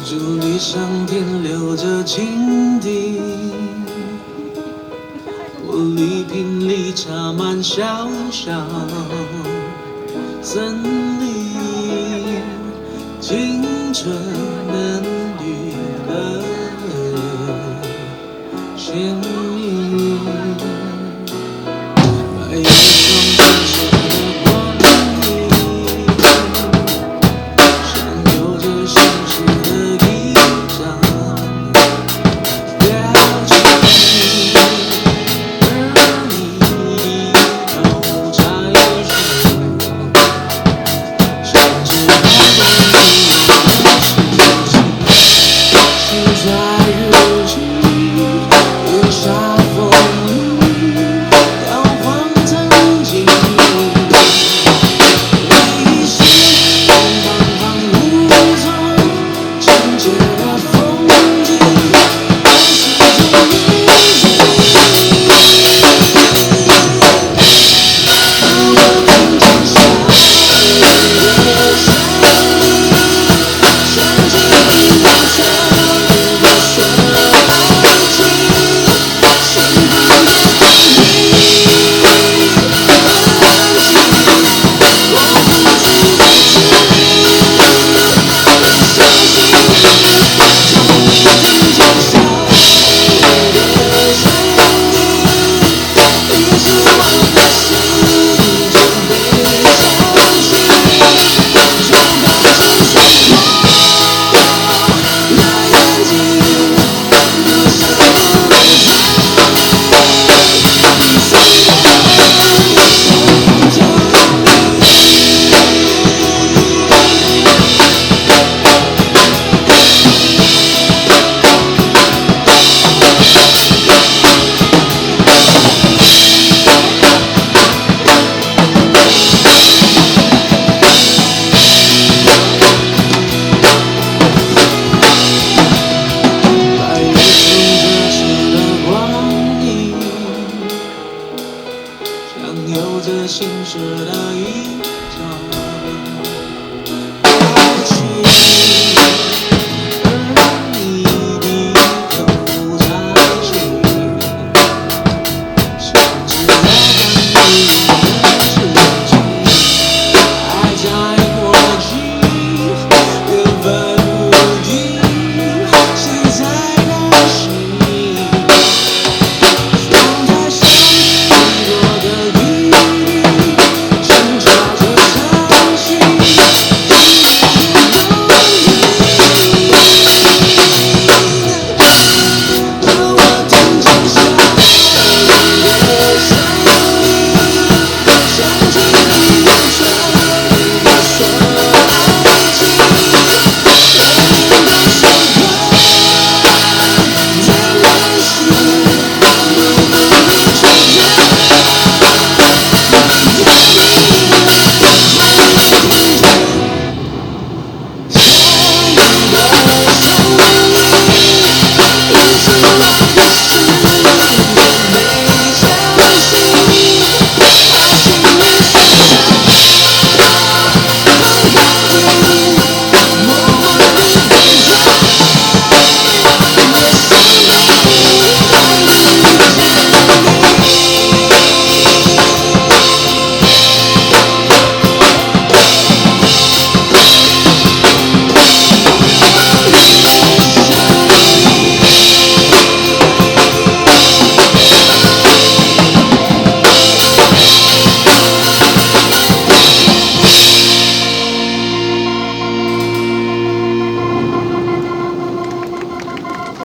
竹篱上停留着蜻蜓，玻璃瓶里插满小小森林，青春嫩绿的鲜明，白叶窗折射的光影，像有着心事的一张表情，而你又在说，甚至还懂你的事情，写在日记，雨下风雨，摇晃曾经，一些茫茫无踪，情节的风景，还是种遗当我听见下雨的声音，想起你那夏日的说爱情，幸福的回忆，安静，我不知道是相信，终于听见下雨的声音，遗失我的心中被相信，就该是什么来安静，留下我的爱，你虽然想着白叶中折射的光影，像有着心事的一